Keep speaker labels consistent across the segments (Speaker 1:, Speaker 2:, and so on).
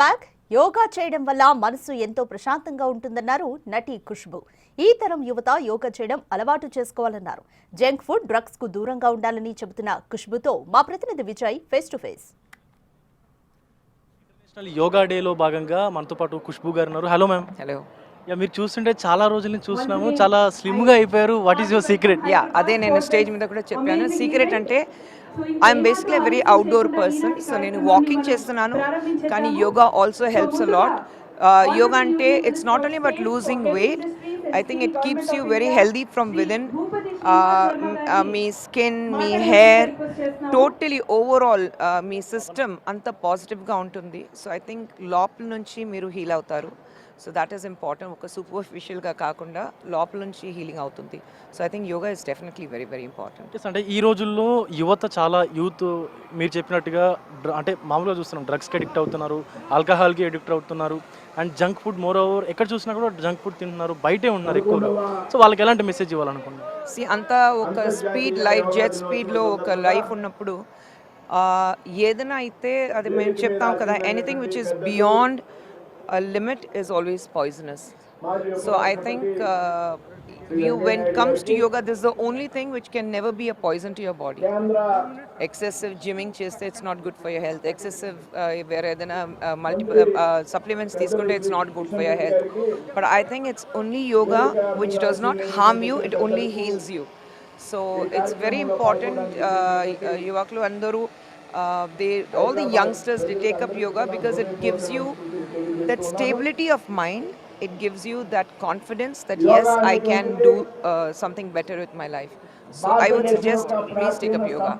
Speaker 1: Back yoga చేయడం వల్ల మనసు ఎంతో ప్రశాంతంగా ఉంటుందన్నారు నటి ఖుష్బూ. ఈ తరం యువత యోగా చేయడం అలవాటు చేసుకోవాలన్నారు. జంక్ ఫుడ్, డ్రగ్స్ కు దూరంగా ఉండాలని చెబుతున్న ఖుష్బూతో మా ప్రతినిధి Vijay face to face.
Speaker 2: International yoga డేలో భాగంగా మనతో పాటు ఖుష్బూ గారు ఉన్నారు. Hello ma'am.
Speaker 3: హలో.
Speaker 2: మీరు చూస్తుంటే చాలా రోజుల నుంచి చూస్తున్నాము, చాలా స్లిమ్ గా అయిపోయారు. What is your secret?
Speaker 3: అదే నేను స్టేజ్ మీద కూడా చెప్పాను. సీక్రెట్ అంటే I'm basically very outdoor person. So నేను వాకింగ్ చేస్తున్నాను, కానీ yoga also helps a lot. Yoga అంటే it's not only but losing weight. I think it keeps you very healthy from within. మీ స్కిన్, మీ హెయిర్, టోటలీ ఓవరాల్ మీ system అంత పాజిటివ్గా ఉంటుంది. సో ఐ థింక్ లోపల నుంచి మీరు హీల్ అవుతారు. So that is important. ఒక సూపర్ఫిషియల్గా కాకుండా లోపల నుంచి హీలింగ్ అవుతుంది. So I think yoga is definitely very very important.
Speaker 2: అంటే ఈ రోజుల్లో యువత చాలా యూత్ మీరు చెప్పినట్టుగా అంటే మామూలుగా చూస్తున్నాం, డ్రగ్స్కి అడిక్ట్ అవుతున్నారు, ఆల్కహాల్కి అడిక్ట్ అవుతున్నారు, and junk food more over ఎక్కడ చూసినా కూడా జంక్ ఫుడ్ తింటున్నారు, బయటే ఉన్నారు ఎక్కువగా. సో వాళ్ళకి ఎలాంటి మెసేజ్ ఇవ్వాలనుకుంటున్నారు?
Speaker 3: అంతా ఒక స్పీడ్ లైఫ్, జెట్ స్పీడ్లో ఒక లైఫ్ ఉన్నప్పుడు ఏదైనా అయితే అది మేము చెప్తాం కదా, anything which is beyond a limit is always poisonous. So I think when it comes to yoga, this is the only thing which can never be a poison to your body. Excessive gymming cheste, it's not good for your health. Excessive multiple supplements తీసుకుంటే it's not good for your health. But I think it's only yoga which does not harm you, it only heals you. So it's very important. Yuvaklu andaru all the youngsters, they take up yoga because it gives you that stability of mind. It gives you that confidence that yes, I can do something better with my life. So I would suggest please take up yoga.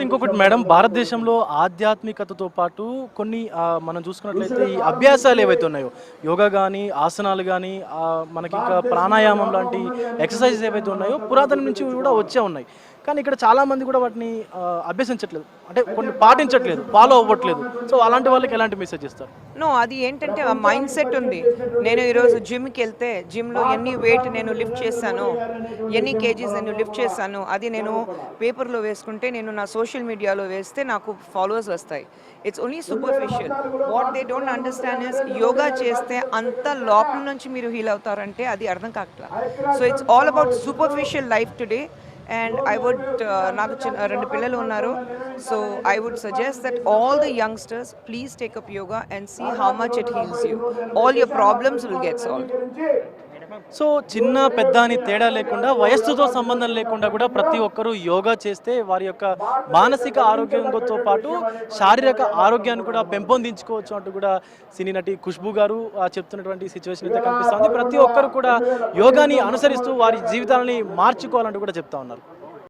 Speaker 2: ఇంకొకటి madam, భారతదేశంలో ఆధ్యాత్మికతతో పాటు కొన్ని మనం చూసుకున్నట్లయితే ఈ అభ్యాసాలు ఏవైతే ఉన్నాయో, యోగా కానీ, ఆసనాలు కానీ, మనకి ఇంకా ప్రాణాయామం లాంటి ఎక్సర్సైజెస్ ఏవైతే ఉన్నాయో పురాతన నుంచి కూడా వచ్చే ఉన్నాయి. కానీ ఇక్కడ చాలా మంది కూడా వాటిని అభ్యసించట్లేదు, అంటే కొన్ని పాటించట్లేదు, ఫాలో అవ్వట్లేదు. సో అలాంటి వాళ్ళకి ఎలాంటి మెసేజ్ ఇస్తారు?
Speaker 3: అది ఏంటంటే ఆ మైండ్ సెట్ ఉంది. నేను ఈరోజు జిమ్కి వెళ్తే జిమ్లో ఎన్ని వెయిట్ నేను లిఫ్ట్ చేశాను, ఎన్ని కేజీస్ నేను లిఫ్ట్ చేశాను, అది నేను పేపర్లో వేసుకుంటే, నేను నా సోషల్ మీడియాలో వేస్తే నాకు ఫాలోవర్స్ వస్తాయి. It's only superficial. What they don't understand is yoga చేస్తే అంత లోపల నుంచి మీరు హీల్ అవుతారంటే అది అర్థం కావట్లా. So it's all about superficial life today. And I would నాకు రెండు పిల్లలు ఉన్నారు. So I would suggest that all the youngsters please take up yoga and see how much it heals you. All your problems will get solved.
Speaker 2: So చిన్న పెద్ద అని తేడా లేకుండా, వయస్సుతో సంబంధం లేకుండా కూడా ప్రతి ఒక్కరూ యోగా చేస్తే వారి యొక్క మానసిక ఆరోగ్యంతో పాటు శారీరక ఆరోగ్యాన్ని కూడా పెంపొందించుకోవచ్చు అంటూ కూడా సినీ నటి ఖుష్బూ గారు చెప్తున్నటువంటి సిచ్యువేషన్ అయితే కనిపిస్తుంది. ప్రతి ఒక్కరు కూడా యోగాని అనుసరిస్తూ వారి జీవితాలని మార్చుకోవాలంటూ కూడా చెప్తా ఉన్నారు.